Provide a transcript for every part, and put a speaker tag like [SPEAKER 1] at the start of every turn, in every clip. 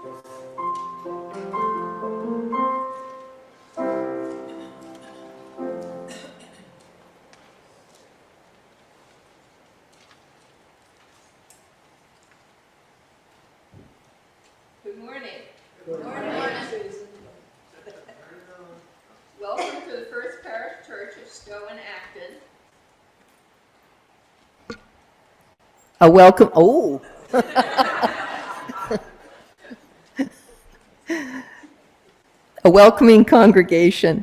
[SPEAKER 1] Good morning. Good morning. Welcome to the First Parish Church of Stowe and Acton. A welcome, a welcoming congregation.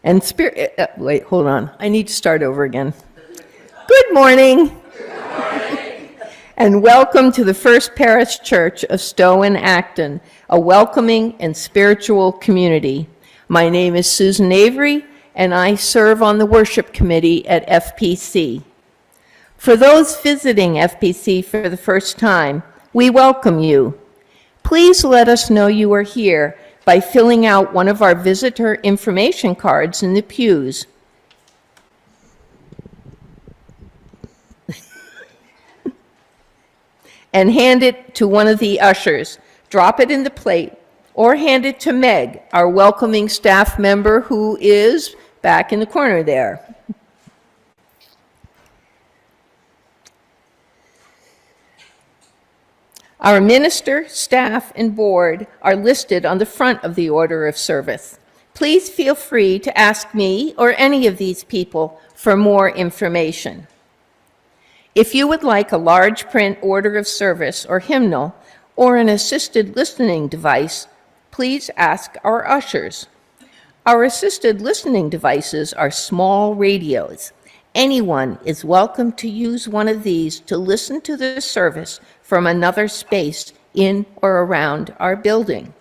[SPEAKER 1] And wait, hold on. I need to start over again. Good morning. And welcome to the First Parish Church of Stowe and Acton, a welcoming and spiritual community. My name is Susan Avery, and I serve on the worship committee at FPC. For those visiting FPC for the first time, we welcome you. Please let us know you are here by filling out one of our visitor information cards in the pews. And hand it to one of the ushers. Drop it in the plate, or hand it to Meg, our welcoming staff member who is back in the corner there. Our minister, staff, and board are listed on the front of the order of service. Please feel free to ask me or any of these people for more information. If you would like a large print order of service or hymnal or an assisted listening device, please ask our ushers. Our assisted listening devices are small radios. Anyone is welcome to use one of these to listen to the service from another space in or around our building.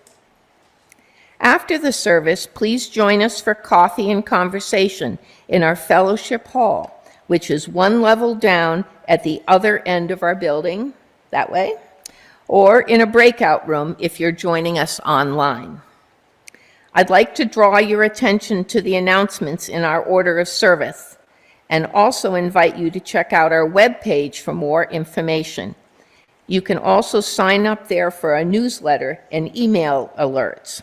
[SPEAKER 1] After the service, please join us for coffee and conversation in our fellowship hall, which is one level down at the other end of our building, that way, or in a breakout room if you're joining us online. I'd like to draw your attention to the announcements in our order of service and also invite you to check out our webpage for more information. You can also sign up there for a newsletter and email alerts.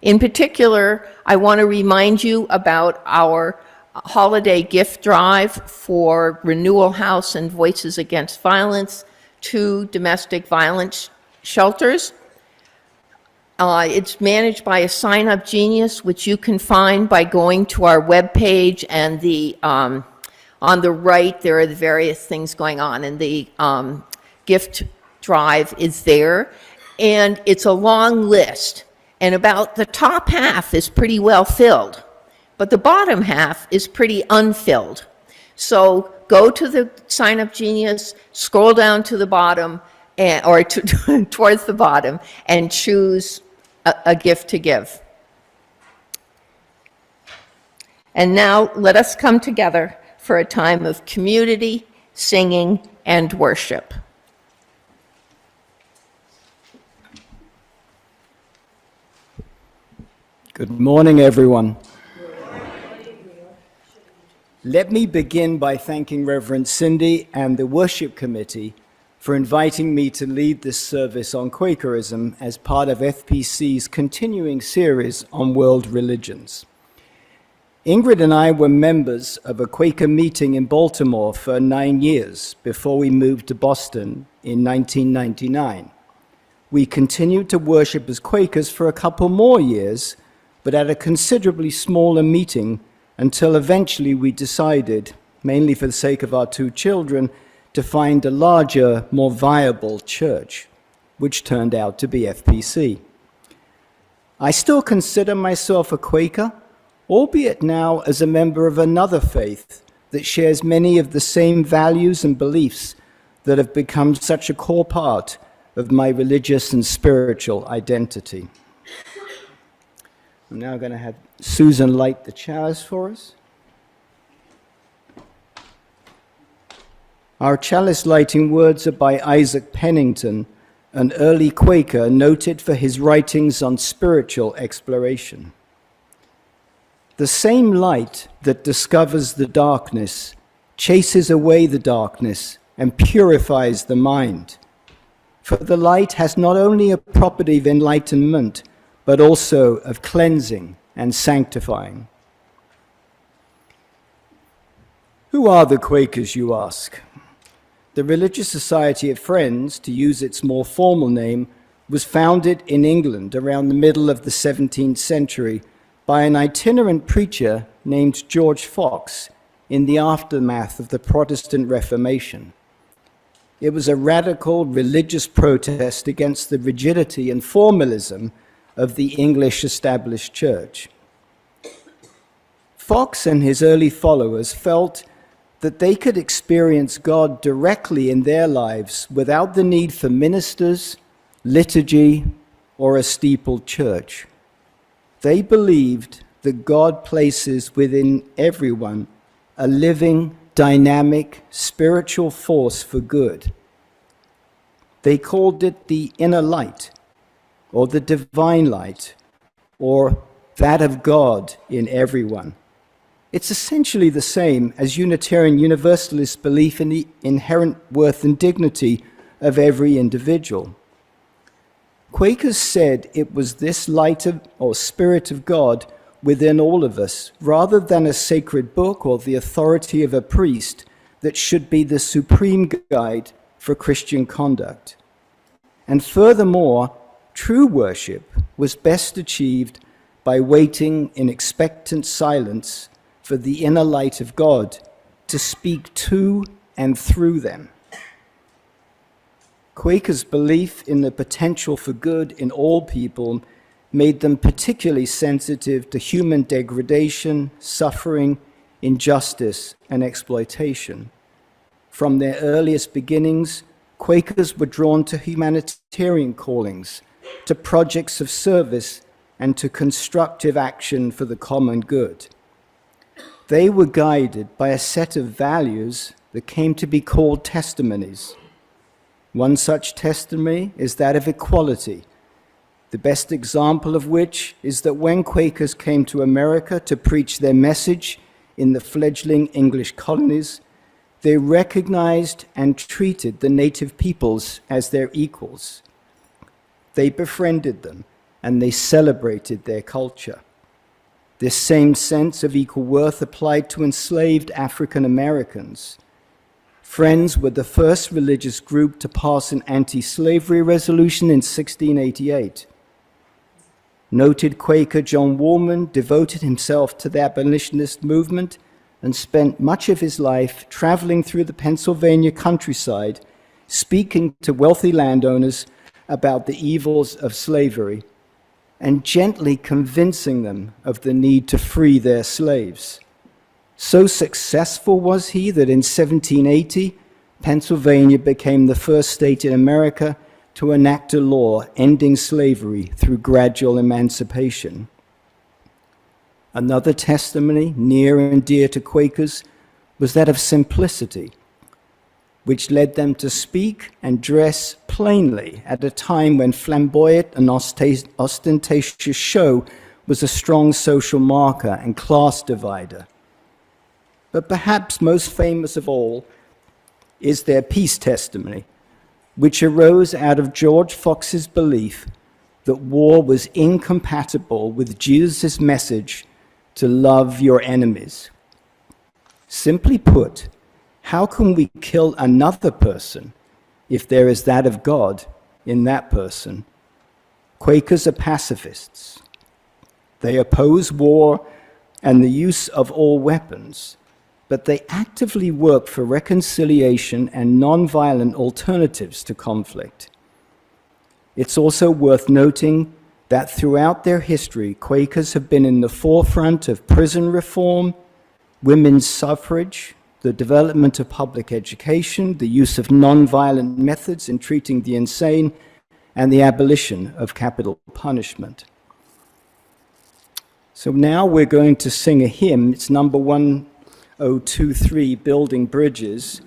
[SPEAKER 1] In particular, I want to remind you about our holiday gift drive for Renewal House and Voices Against Violence, 2 domestic violence shelters. It's managed by a sign-up genius, which you can find by going to our webpage, and on the right there are the various things going on, and the gift drive is there, and it's a long list, and about the top half is pretty well filled, but the bottom half is pretty unfilled. So go to the sign-up genius, scroll down to the bottom, towards the bottom, and choose a gift to give. And now let us come together for a time of community, singing, and worship.
[SPEAKER 2] Good morning, everyone. Let me begin by thanking Reverend Cindy and the worship committee for inviting me to lead this service on Quakerism as part of FPC's continuing series on world religions. Ingrid and I were members of a Quaker meeting in Baltimore for 9 years before we moved to Boston in 1999. We continued to worship as Quakers for a couple more years, but at a considerably smaller meeting, until eventually we decided, mainly for the sake of our 2 children, to find a larger, more viable church, which turned out to be FPC. I still consider myself a Quaker, albeit now as a member of another faith that shares many of the same values and beliefs that have become such a core part of my religious and spiritual identity. I'm now going to have Susan light the chalice for us. Our chalice lighting words are by Isaac Penington, an early Quaker noted for his writings on spiritual exploration. The same light that discovers the darkness chases away the darkness and purifies the mind. For the light has not only a property of enlightenment, but also of cleansing and sanctifying. Who are the Quakers, you ask? The Religious Society of Friends, to use its more formal name, was founded in England around the middle of the 17th century by an itinerant preacher named George Fox in the aftermath of the Protestant Reformation. It was a radical religious protest against the rigidity and formalism of the English established church. Fox and his early followers felt that they could experience God directly in their lives without the need for ministers, liturgy, or a steepled church. They believed that God places within everyone a living, dynamic, spiritual force for good. They called it the inner light, or the divine light, or that of God in everyone. It's essentially the same as Unitarian Universalist belief in the inherent worth and dignity of every individual. Quakers said it was this light of, or spirit of God within all of us, rather than a sacred book or the authority of a priest, that should be the supreme guide for Christian conduct. And furthermore, true worship was best achieved by waiting in expectant silence for the inner light of God to speak to and through them. Quakers' belief in the potential for good in all people made them particularly sensitive to human degradation, suffering, injustice, and exploitation. From their earliest beginnings, Quakers were drawn to humanitarian callings, to projects of service, and to constructive action for the common good. They were guided by a set of values that came to be called testimonies. One such testimony is that of equality, the best example of which is that when Quakers came to America to preach their message in the fledgling English colonies, they recognized and treated the native peoples as their equals. They befriended them and they celebrated their culture. This same sense of equal worth applied to enslaved African Americans. Friends were the first religious group to pass an anti-slavery resolution in 1688. Noted Quaker John Woolman devoted himself to the abolitionist movement and spent much of his life traveling through the Pennsylvania countryside, speaking to wealthy landowners about the evils of slavery and gently convincing them of the need to free their slaves. So successful was he that in 1780, Pennsylvania became the first state in America to enact a law ending slavery through gradual emancipation. Another testimony near and dear to Quakers was that of simplicity, which led them to speak and dress plainly at a time when flamboyant and ostentatious show was a strong social marker and class divider. But perhaps most famous of all is their peace testimony, which arose out of George Fox's belief that war was incompatible with Jesus' message to love your enemies. Simply put, how can we kill another person if there is that of God in that person? Quakers are pacifists. They oppose war and the use of all weapons, but they actively work for reconciliation and nonviolent alternatives to conflict. It's also worth noting that throughout their history, Quakers have been in the forefront of prison reform, women's suffrage, the development of public education, the use of nonviolent methods in treating the insane, and the abolition of capital punishment. So now we're going to sing a hymn. It's number 1023, Building Bridges.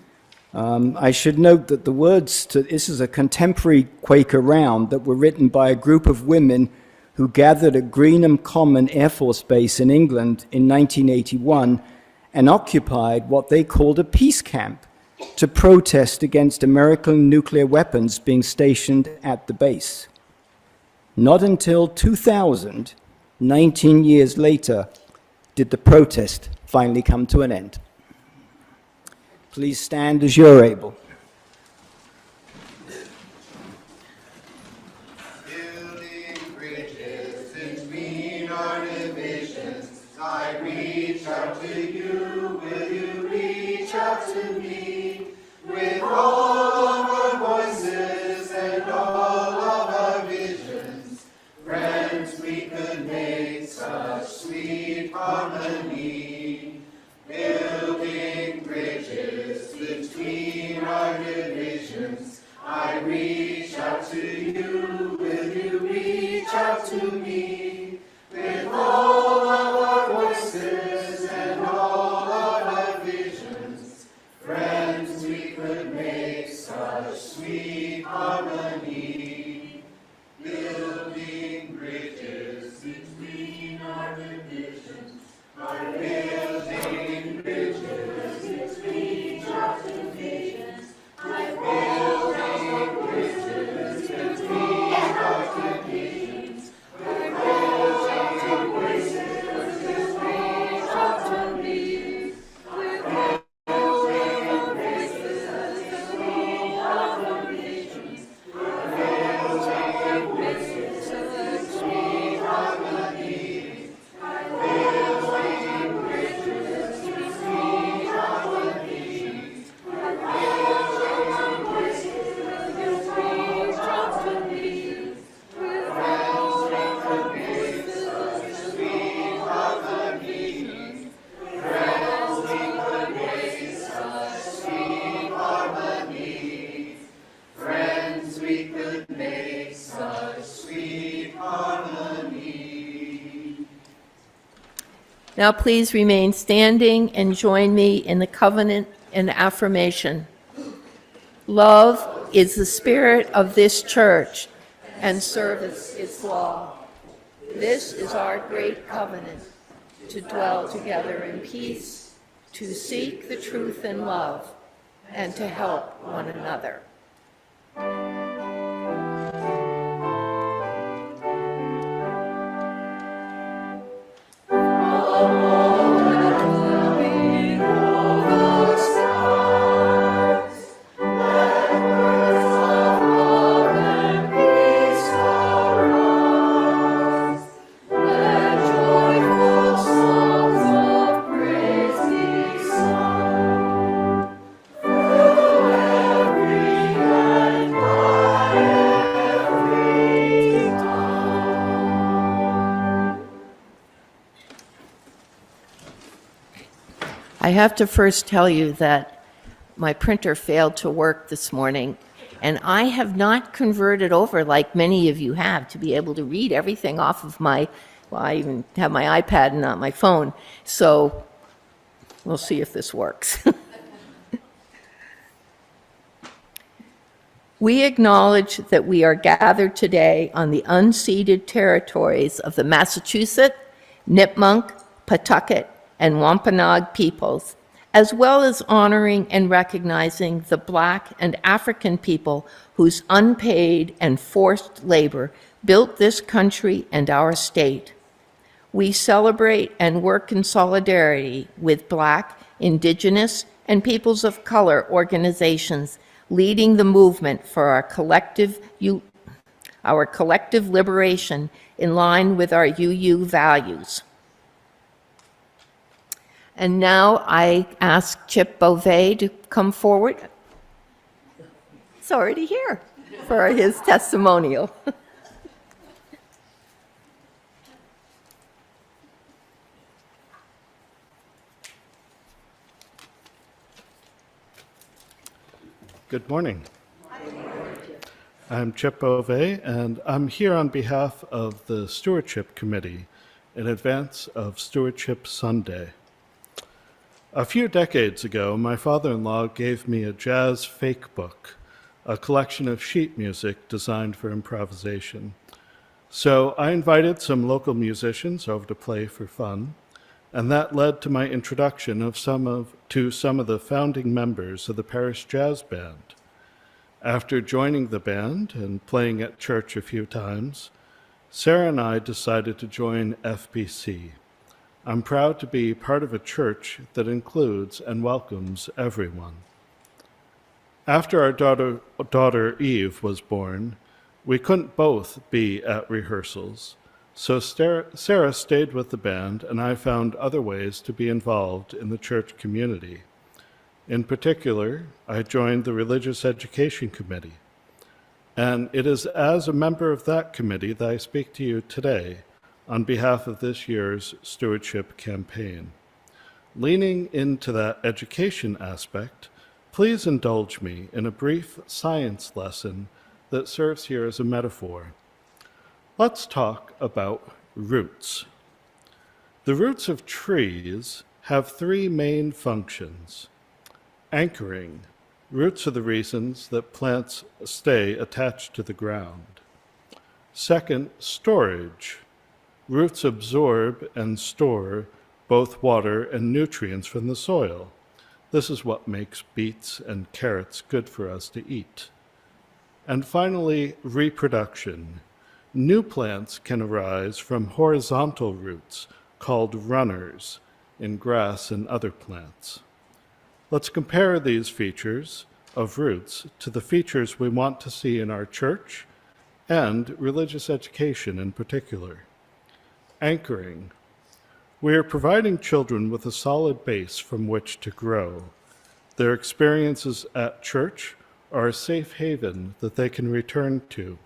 [SPEAKER 2] I should note that the words to this is a contemporary Quaker round that were written by a group of women who gathered at Greenham Common Air Force Base in England in 1981 and occupied what they called a peace camp to protest against American nuclear weapons being stationed at the base. Not until 2000, 19 years later, did the protest finally come to an end. Please stand as you're able.
[SPEAKER 3] Building bridges between our divisions, I reach out to you, will you reach out to me? With all of our voices and all of our visions, friends, we could make such sweet harmony. Building bridges between our divisions, I reach out to you, will you reach out to me? With all of our voices and all of our visions, friends, we could make such sweet harmony. Building bridges between our divisions, by building bridges between our divisions, by building bridges between our divisions, by building bridges between our divisions, by building bridges between our divisions, by building bridges between harmony. Friends, we could make such sweet harmony.
[SPEAKER 1] Now please remain standing and join me in the covenant and affirmation. Love is the spirit of this church, and service its law. This is our great covenant, to dwell together in peace, to seek the truth in love, and to help one another. I have to first tell you that my printer failed to work this morning, and I have not converted over like many of you have to be able to read everything off of my, well, I even have my iPad and not my phone, so we'll see if this works. We acknowledge that we are gathered today on the unceded territories of the Massachusetts, Nipmuc, Pawtucket, and Wampanoag peoples, as well as honoring and recognizing the Black and African people whose unpaid and forced labor built this country and our state. We celebrate and work in solidarity with Black, Indigenous, and peoples of color organizations leading the movement for our collective liberation in line with our UU values. And now I ask Chip Beauvais to come forward. He's already here for his testimonial.
[SPEAKER 4] Good morning. I'm Chip Beauvais, and I'm here on behalf of the Stewardship Committee in advance of Stewardship Sunday. A few decades ago, my father-in-law gave me a jazz fake book, a collection of sheet music designed for improvisation. So I invited some local musicians over to play for fun, and that led to my introduction to some of the founding members of the parish jazz band. After joining the band and playing at church a few times, Sarah and I decided to join FPC. I'm proud to be part of a church that includes and welcomes everyone. After our daughter Eve was born, we couldn't both be at rehearsals, so Sarah stayed with the band, and I found other ways to be involved in the church community. In particular, I joined the Religious Education Committee, and it is as a member of that committee that I speak to you today on behalf of this year's stewardship campaign. Leaning into that education aspect, please indulge me in a brief science lesson that serves here as a metaphor. Let's talk about roots. The roots of trees have three main functions. Anchoring. Roots are the reasons that plants stay attached to the ground. Second, storage. Roots absorb and store both water and nutrients from the soil. This is what makes beets and carrots good for us to eat. And finally, reproduction. New plants can arise from horizontal roots called runners in grass and other plants. Let's compare these features of roots to the features we want to see in our church and religious education in particular. Anchoring. We are providing children with a solid base from which to grow. Their experiences at church are a safe haven that they can return to.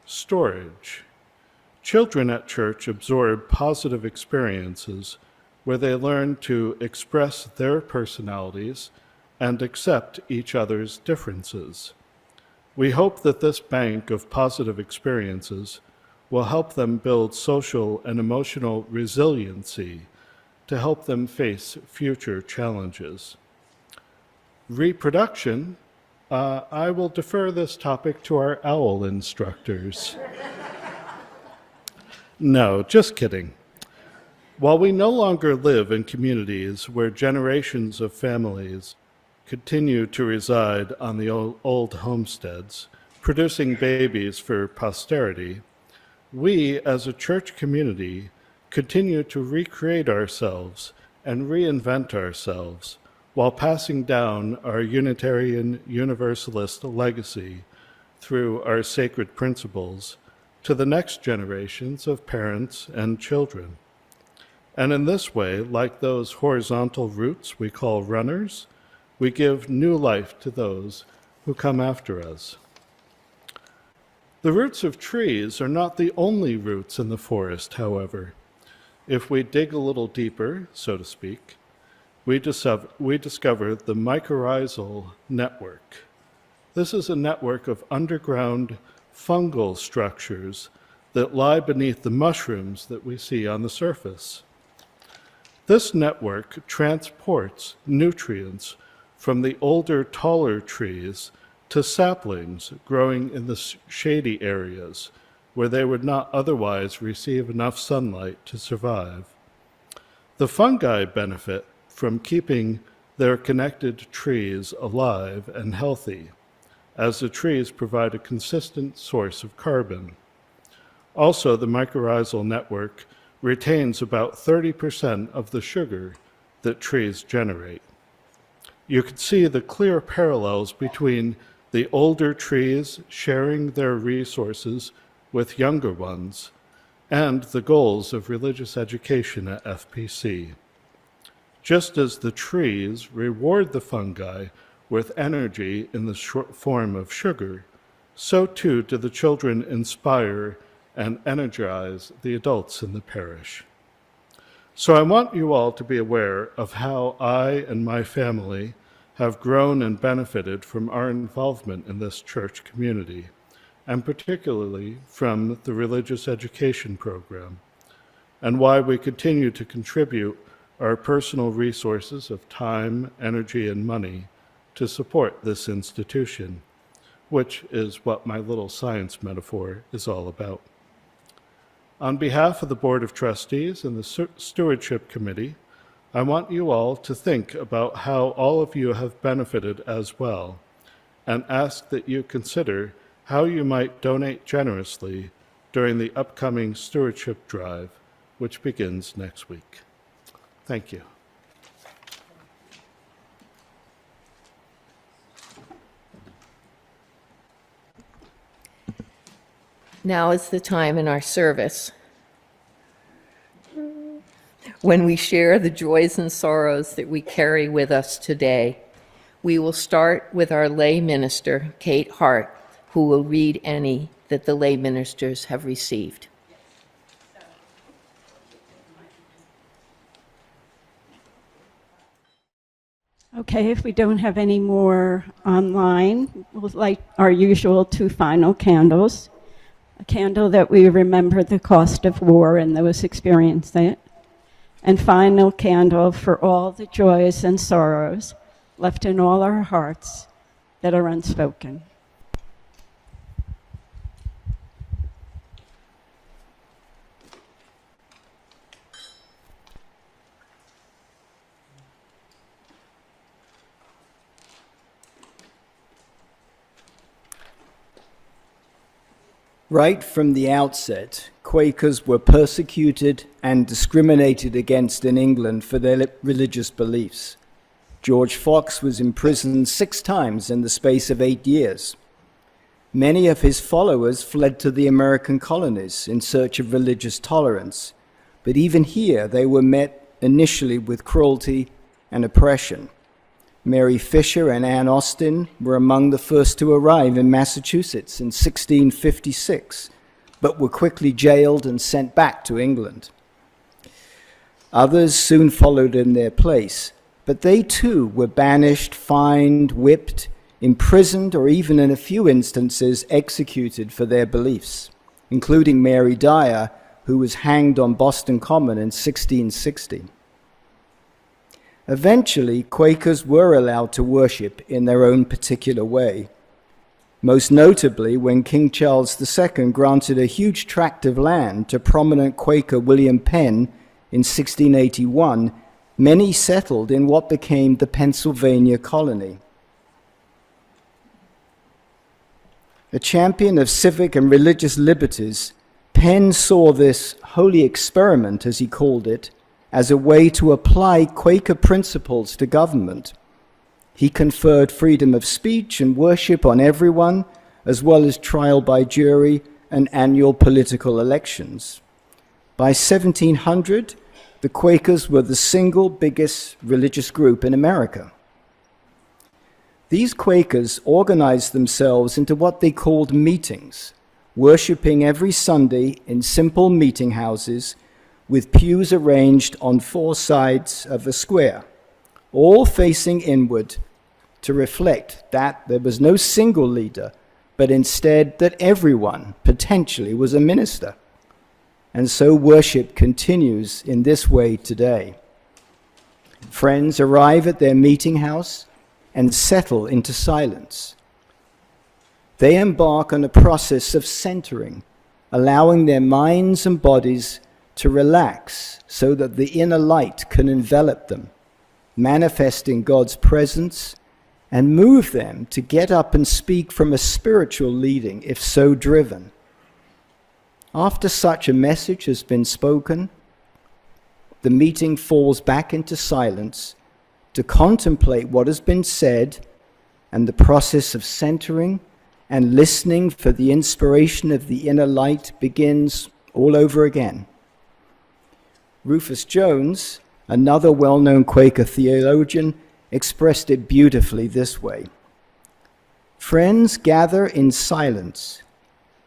[SPEAKER 4] Storage. Children at church absorb positive experiences where they learn to express their personalities and accept each other's differences. We hope that this bank of positive experiences will help them build social and emotional resiliency to help them face future challenges. Reproduction. I will defer this topic to our owl instructors. No, just kidding. While we no longer live in communities where generations of families continue to reside on the old homesteads, producing babies for posterity, we as a church community continue to recreate ourselves and reinvent ourselves while passing down our Unitarian Universalist legacy through our sacred principles to the next generations of parents and children. And in this way, like those horizontal roots we call runners, we give new life to those who come after us. The roots of trees are not the only roots in the forest, however. If we dig a little deeper, so to speak, we discover the mycorrhizal network. This is a network of underground fungal structures that lie beneath the mushrooms that we see on the surface. This network transports nutrients from the older, taller trees to saplings growing in the shady areas where they would not otherwise receive enough sunlight to survive. The fungi benefit from keeping their connected trees alive and healthy, as the trees provide a consistent source of carbon. Also, the mycorrhizal network retains about 30% of the sugar that trees generate. You can see the clear parallels between the older trees sharing their resources with younger ones and the goals of religious education at FPC. Just as the trees reward the fungi with energy in the form of sugar, so too do the children inspire and energize the adults in the parish. So I want you all to be aware of how I and my family have grown and benefited from our involvement in this church community, and particularly from the religious education program, and why we continue to contribute our personal resources of time, energy, and money to support this institution, which is what my little science metaphor is all about. On behalf of the Board of Trustees and the Stewardship Committee, I want you all to think about how all of you have benefited as well, and ask that you consider how you might donate generously during the upcoming Stewardship Drive, which begins next week. Thank you.
[SPEAKER 1] Now is the time in our service when we share the joys and sorrows that we carry with us today. We will start with our lay minister, Kate Hart, who will read any that the lay ministers have received.
[SPEAKER 5] Okay, if we don't have any more online, we'll light our usual 2 final candles. A candle that we remember the cost of war and those experiencing it. And final candle for all the joys and sorrows left in all our hearts that are unspoken.
[SPEAKER 2] Right from the outset, Quakers were persecuted and discriminated against in England for their religious beliefs. George Fox was imprisoned 6 times in the space of 8 years. Many of his followers fled to the American colonies in search of religious tolerance, but even here they were met initially with cruelty and oppression. Mary Fisher and Anne Austen were among the first to arrive in Massachusetts in 1656, but were quickly jailed and sent back to England. Others soon followed in their place, but they too were banished, fined, whipped, imprisoned, or even in a few instances executed for their beliefs, including Mary Dyer, who was hanged on Boston Common in 1660. Eventually, Quakers were allowed to worship in their own particular way. Most notably, when King Charles II granted a huge tract of land to prominent Quaker William Penn in 1681, many settled in what became the Pennsylvania colony. A champion of civic and religious liberties, Penn saw this holy experiment, as he called it, as a way to apply Quaker principles to government. He conferred freedom of speech and worship on everyone, as well as trial by jury and annual political elections. By 1700, the Quakers were the single biggest religious group in America. These Quakers organized themselves into what they called meetings, worshiping every Sunday in simple meeting houses with pews arranged on 4 sides of a square, all facing inward to reflect that there was no single leader, but instead that everyone potentially was a minister. And so worship continues in this way today. Friends arrive at their meeting house and settle into silence. They embark on a process of centering, allowing their minds and bodies to relax so that the inner light can envelop them, manifesting God's presence and move them to get up and speak from a spiritual leading, if so driven. After such a message has been spoken, the meeting falls back into silence to contemplate what has been said, and the process of centering and listening for the inspiration of the inner light begins all over again. Rufus Jones, another well-known Quaker theologian, expressed it beautifully this way: friends gather in silence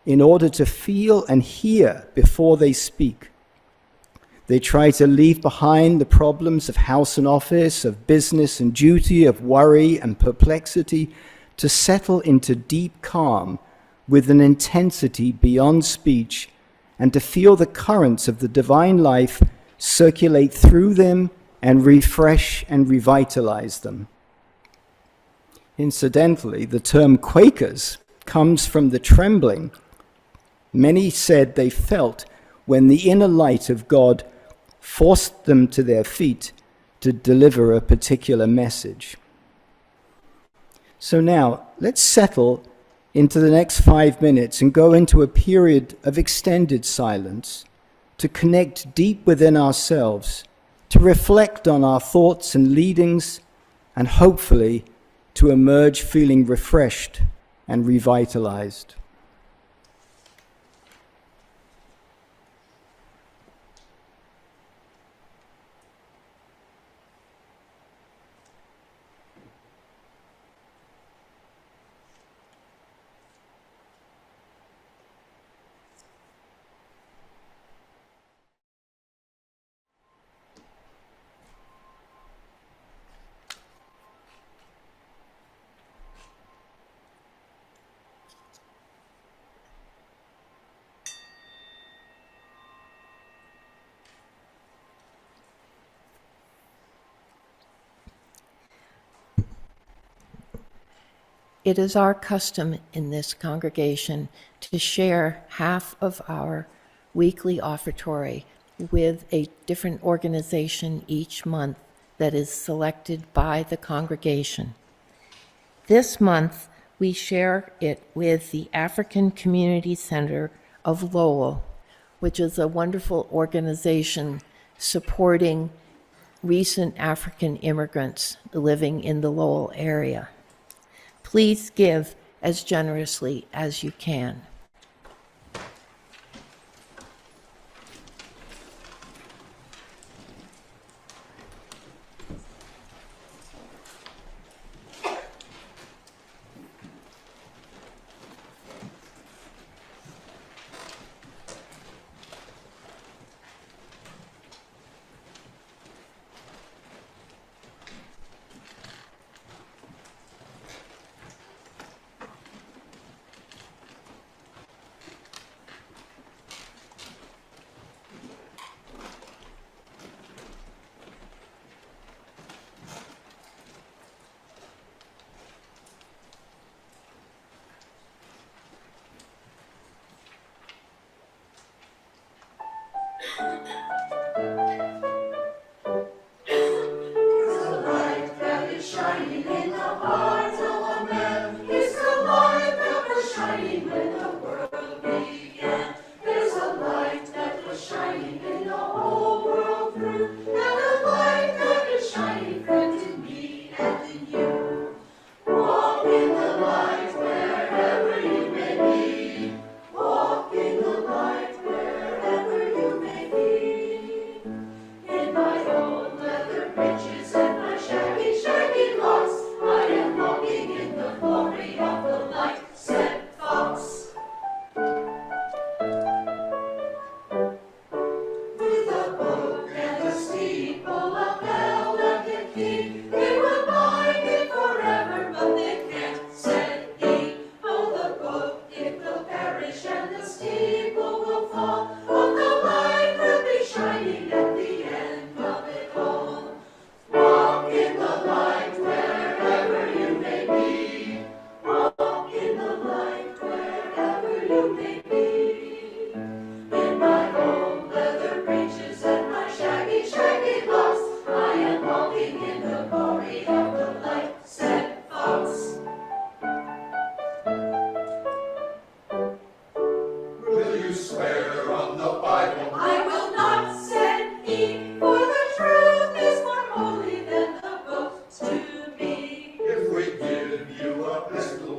[SPEAKER 2] in order to feel and hear before they speak. They try to leave behind the problems of house and office, of business and duty, of worry and perplexity, to settle into deep calm with an intensity beyond speech, and to feel the currents of the divine life circulate through them and refresh and revitalize them. Incidentally, the term Quakers comes from the trembling many said they felt when the inner light of God forced them to their feet to deliver a particular message. So now, let's settle into the next 5 minutes and go into a period of extended silence to connect deep within ourselves, to reflect on our thoughts and leadings, and hopefully to emerge feeling refreshed and revitalized.
[SPEAKER 1] It is our custom in this congregation to share half of our weekly offertory with a different organization each month that is selected by the congregation. This month, we share it with the African Community Center of Lowell, which is a wonderful organization supporting recent African immigrants living in the Lowell area. Please give as generously as you can.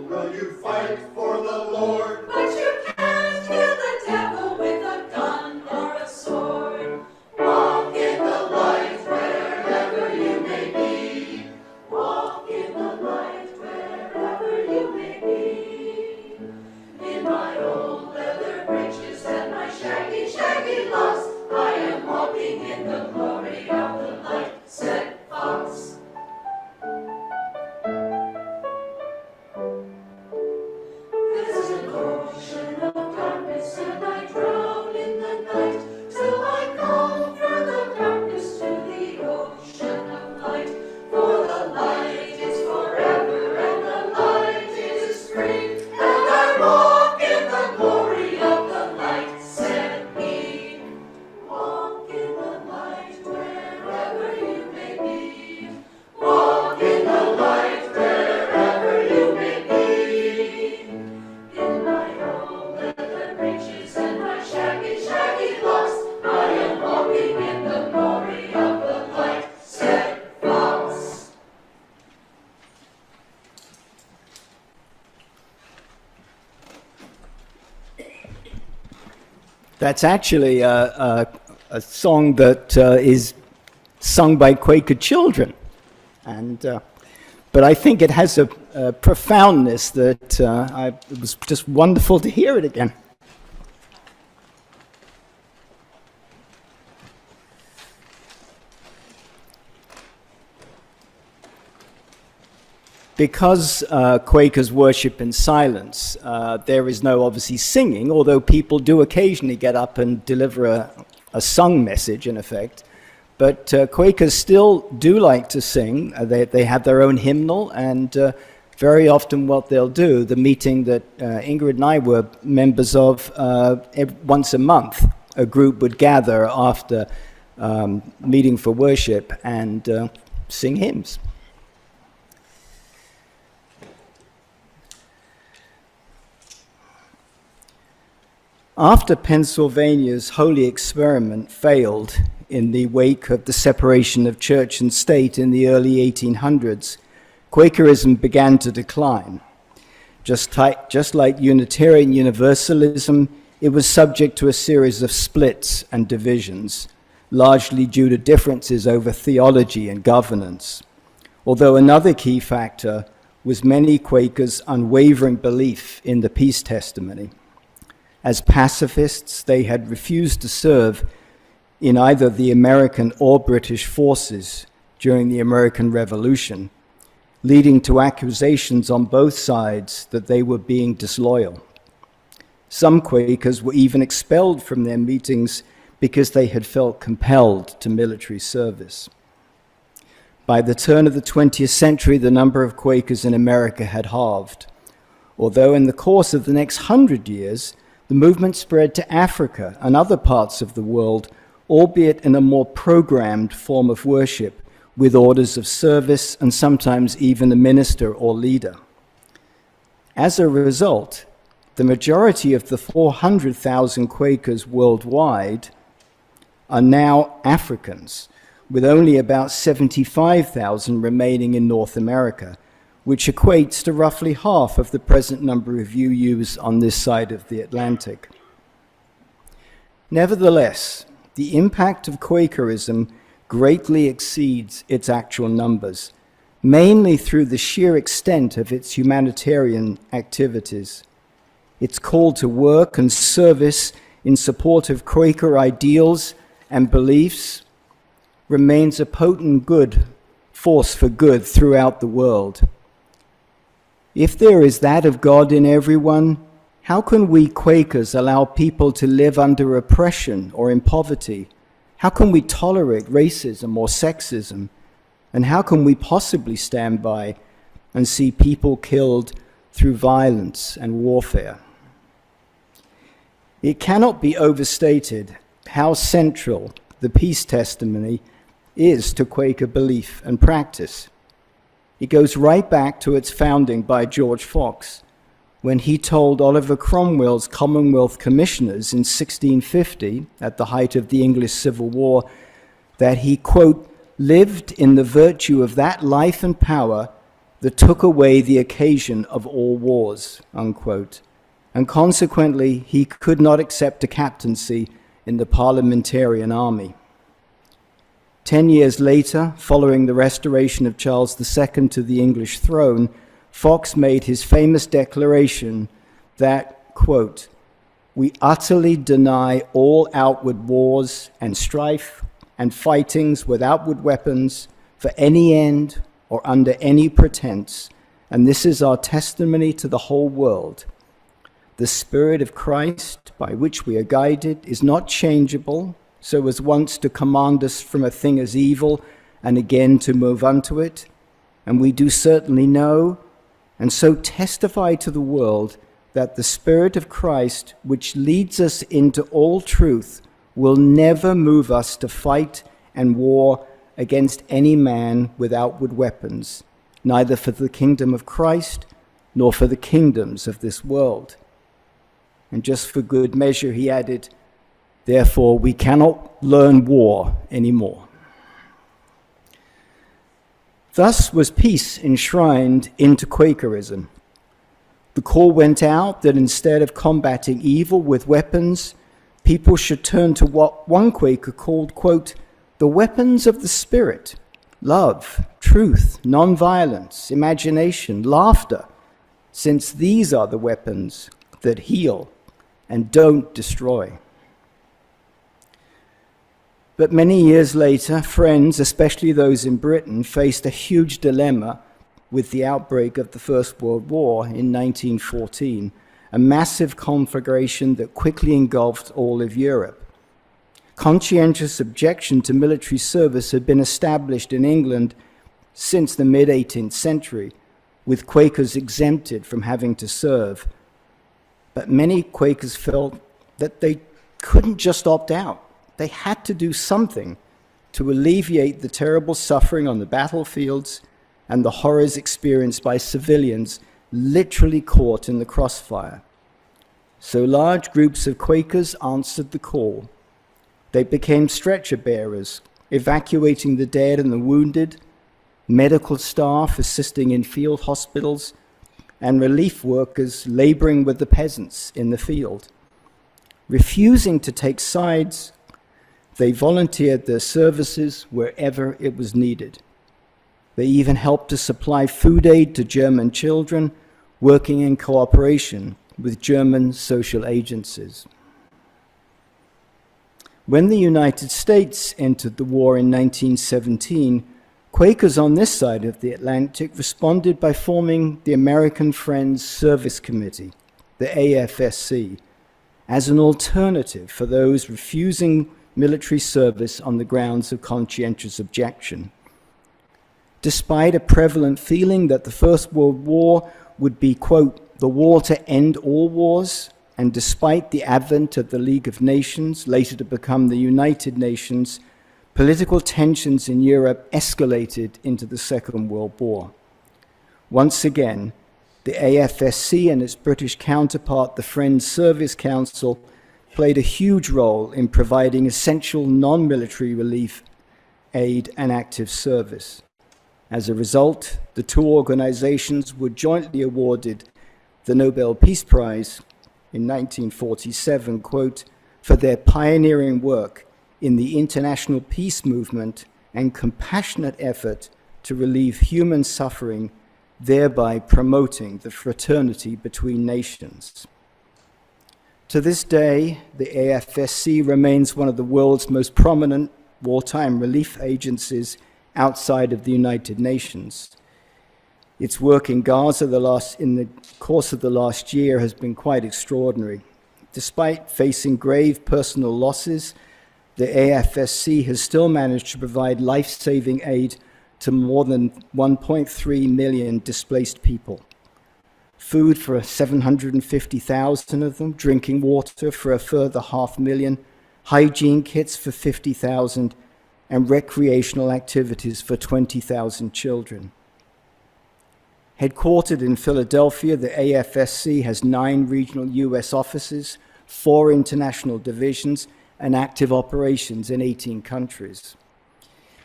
[SPEAKER 3] Will you fight for the Lord? But you can't
[SPEAKER 2] That's actually a song that is sung by Quaker children. But I think it has a profoundness that it was just wonderful to hear it again. Because Quakers worship in silence, there is no obviously singing, although people do occasionally get up and deliver a sung message, in effect. But Quakers still do like to sing. They have their own hymnal, and very often what they'll do, the meeting that Ingrid and I were members of, once a month, a group would gather after meeting for worship and sing hymns. After Pennsylvania's holy experiment failed in the wake of the separation of church and state in the early 1800s, Quakerism began to decline. Just like Unitarian Universalism, it was subject to a series of splits and divisions, largely due to differences over theology and governance. Although another key factor was many Quakers' unwavering belief in the peace testimony. As pacifists, they had refused to serve in either the American or British forces during the American Revolution, leading to accusations on both sides that they were being disloyal. Some Quakers were even expelled from their meetings because they had felt compelled to military service. By the turn of the 20th century, the number of Quakers in America had halved, although in the course of the next 100 years, the movement spread to Africa and other parts of the world, albeit in a more programmed form of worship, with orders of service and sometimes even a minister or leader. As a result, the majority of the 400,000 Quakers worldwide are now Africans, with only about 75,000 remaining in North America, which equates to roughly half of the present number of UUs on this side of the Atlantic. Nevertheless, the impact of Quakerism greatly exceeds its actual numbers, mainly through the sheer extent of its humanitarian activities. Its call to work and service in support of Quaker ideals and beliefs remains a potent force for good throughout the world. If there is that of God in everyone, how can we Quakers allow people to live under oppression or in poverty? How can we tolerate racism or sexism? And how can we possibly stand by and see people killed through violence and warfare? It cannot be overstated how central the peace testimony is to Quaker belief and practice. It goes right back to its founding by George Fox, when he told Oliver Cromwell's Commonwealth Commissioners in 1650, at the height of the English Civil War, that he, quote, lived in the virtue of that life and power that took away the occasion of all wars, unquote. And consequently, he could not accept a captaincy in the parliamentarian army. 10 years later, following the restoration of Charles II to the English throne, Fox made his famous declaration that, quote, we utterly deny all outward wars and strife and fightings with outward weapons for any end or under any pretense, and this is our testimony to the whole world. The Spirit of Christ, by which we are guided, is not changeable, so as once to command us from a thing as evil, and again to move unto it. And we do certainly know, and so testify to the world, that the Spirit of Christ, which leads us into all truth, will never move us to fight and war against any man with outward weapons, neither for the kingdom of Christ, nor for the kingdoms of this world. And just for good measure, he added, therefore, we cannot learn war anymore. Thus was peace enshrined into Quakerism. The call went out that instead of combating evil with weapons, people should turn to what one Quaker called, quote, the weapons of the spirit: love, truth, nonviolence, imagination, laughter, since these are the weapons that heal and don't destroy. But many years later, friends, especially those in Britain, faced a huge dilemma with the outbreak of the First World War in 1914, a massive conflagration that quickly engulfed all of Europe. Conscientious objection to military service had been established in England since the mid-18th century, with Quakers exempted from having to serve. But many Quakers felt that they couldn't just opt out. They had to do something to alleviate the terrible suffering on the battlefields and the horrors experienced by civilians literally caught in the crossfire. So large groups of Quakers answered the call. They became stretcher bearers, evacuating the dead and the wounded, medical staff assisting in field hospitals, and relief workers laboring with the peasants in the field. Refusing to take sides, they volunteered their services wherever it was needed. They even helped to supply food aid to German children, working in cooperation with German social agencies. When the United States entered the war in 1917, Quakers on this side of the Atlantic responded by forming the American Friends Service Committee, the AFSC, as an alternative for those refusing military service on the grounds of conscientious objection. Despite a prevalent feeling that the First World War would be, quote, the war to end all wars, and despite the advent of the League of Nations, later to become the United Nations, political tensions in Europe escalated into the Second World War. Once again, the AFSC and its British counterpart, the Friends Service Council, played a huge role in providing essential non-military relief, aid, and active service. As a result, the two organizations were jointly awarded the Nobel Peace Prize in 1947, quote, for their pioneering work in the international peace movement and compassionate effort to relieve human suffering, thereby promoting the fraternity between nations. To this day, the AFSC remains one of the world's most prominent wartime relief agencies outside of the United Nations. Its work in Gaza in the course of the last year has been quite extraordinary. Despite facing grave personal losses, the AFSC has still managed to provide life-saving aid to more than 1.3 million displaced people. Food for 750,000 of them, drinking water for a further 500,000, hygiene kits for 50,000, and recreational activities for 20,000 children. Headquartered in Philadelphia, the AFSC has 9 regional US offices, 4 international divisions, and active operations in 18 countries.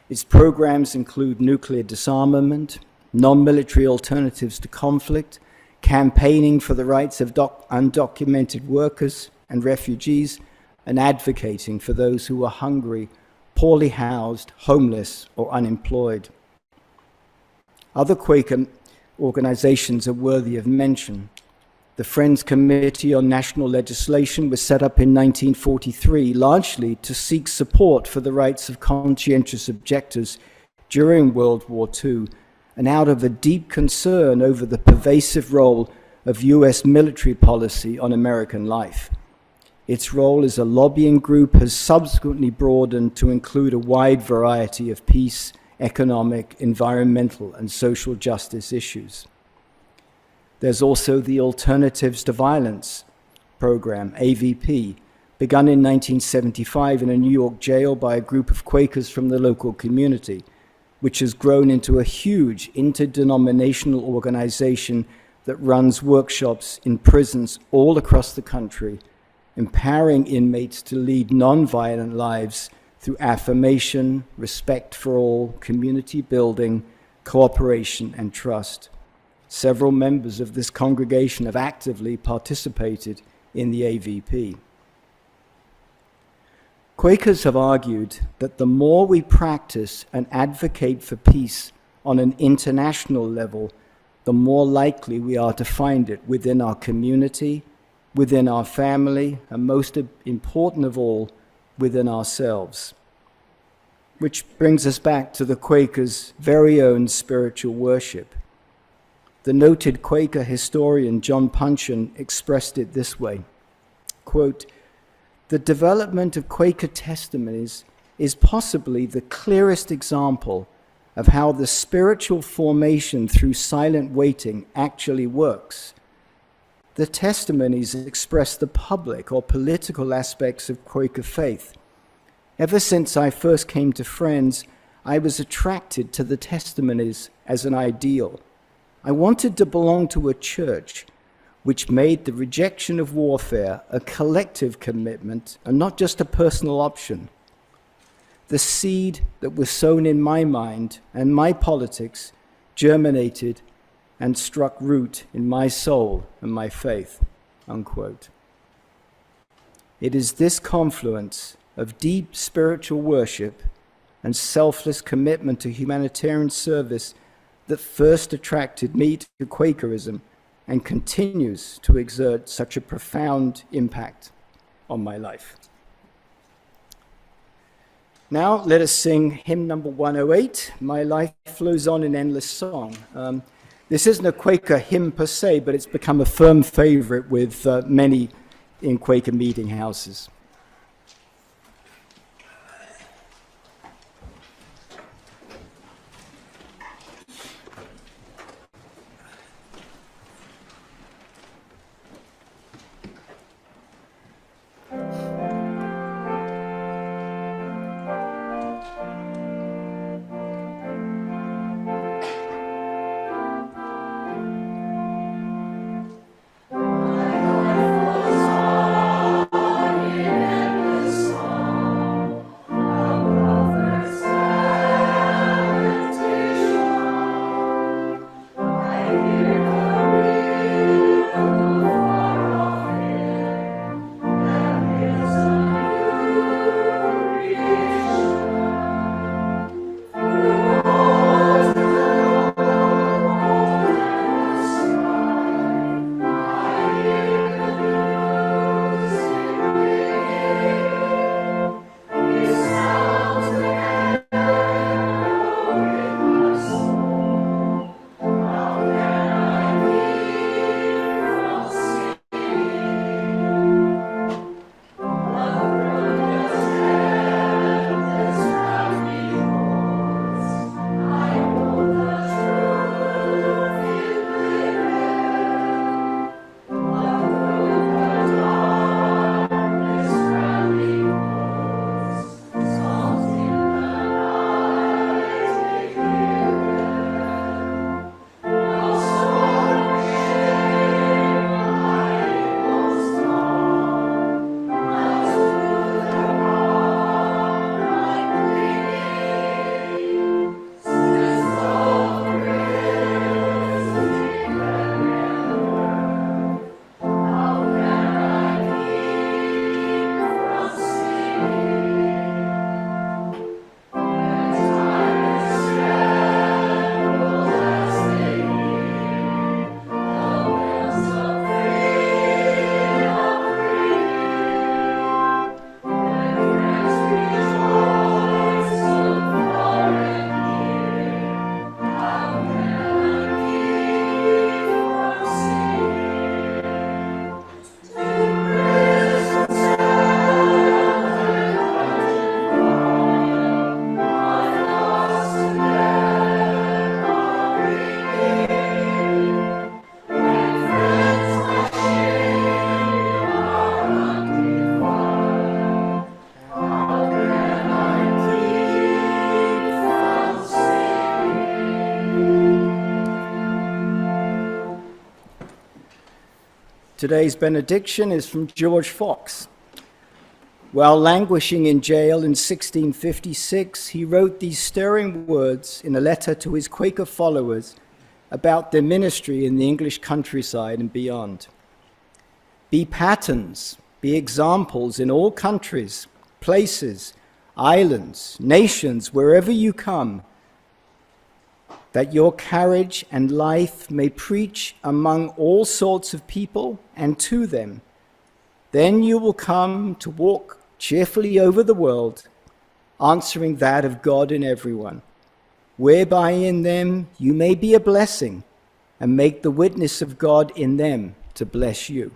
[SPEAKER 2] Its programs include nuclear disarmament, non-military alternatives to conflict, campaigning for the rights of undocumented workers and refugees, and advocating for those who are hungry, poorly housed, homeless, or unemployed. Other Quaker organizations are worthy of mention. The Friends Committee on National Legislation was set up in 1943, largely to seek support for the rights of conscientious objectors during World War II, and out of a deep concern over the pervasive role of US military policy on American life. Its role as a lobbying group has subsequently broadened to include a wide variety of peace, economic, environmental, and social justice issues. There's also the Alternatives to Violence program, AVP, begun in 1975 in a New York jail by a group of Quakers from the local community, which has grown into a huge interdenominational organization that runs workshops in prisons all across the country, empowering inmates to lead nonviolent lives through affirmation, respect for all, community building, cooperation, and trust. Several members of this congregation have actively participated in the AVP. Quakers have argued that the more we practice and advocate for peace on an international level, the more likely we are to find it within our community, within our family, and most important of all, within ourselves. Which brings us back to the Quakers' very own spiritual worship. The noted Quaker historian John Puncheon expressed it this way, quote, "The development of Quaker testimonies is possibly the clearest example of how the spiritual formation through silent waiting actually works. The testimonies express the public or political aspects of Quaker faith. Ever since I first came to Friends, I was attracted to the testimonies as an ideal. I wanted to belong to a church which made the rejection of warfare a collective commitment and not just a personal option. The seed that was sown in my mind and my politics germinated and struck root in my soul and my faith," unquote. It is this confluence of deep spiritual worship and selfless commitment to humanitarian service that first attracted me to Quakerism and continues to exert such a profound impact on my life. Now let us sing hymn number 108, "My Life Flows On in Endless Song." This isn't a Quaker hymn per se, but it's become a firm favorite with many in Quaker meeting houses. Today's benediction is from George Fox. While languishing in jail in 1656, he wrote these stirring words in a letter to his Quaker followers about their ministry in the English countryside and beyond. Be patterns, be examples in all countries, places, islands, nations, wherever you come, that your carriage and life may preach among all sorts of people and to them. Then you will come to walk cheerfully over the world, answering that of God in everyone, whereby in them you may be a blessing and make the witness of God in them to bless you.